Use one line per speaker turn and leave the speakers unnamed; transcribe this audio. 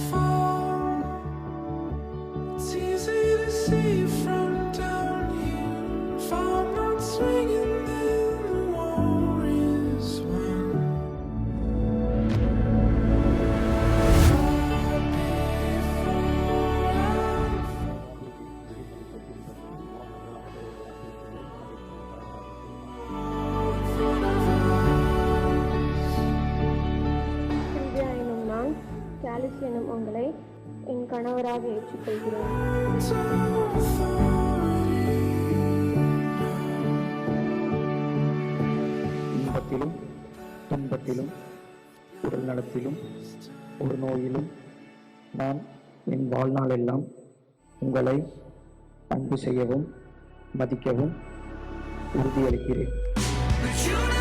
fall. It's easy to see from down here. If I'm not swinging, then the war is won. Far before I fall in front of us.
Sylvia எனும் நான் சாலிஸ் எனும் உங்களை என் கணவராக ஏற்றுக்கொள்கிறேன்.
இன்பத்திலும் துன்பத்திலும் உடல் நலத்திலும் ஒரு நோயிலும் நான் என் வாழ்நாளெல்லாம் உங்களை அன்பு செய்யவும் மதிக்கவும் உறுதியளிக்கிறேன்.
But you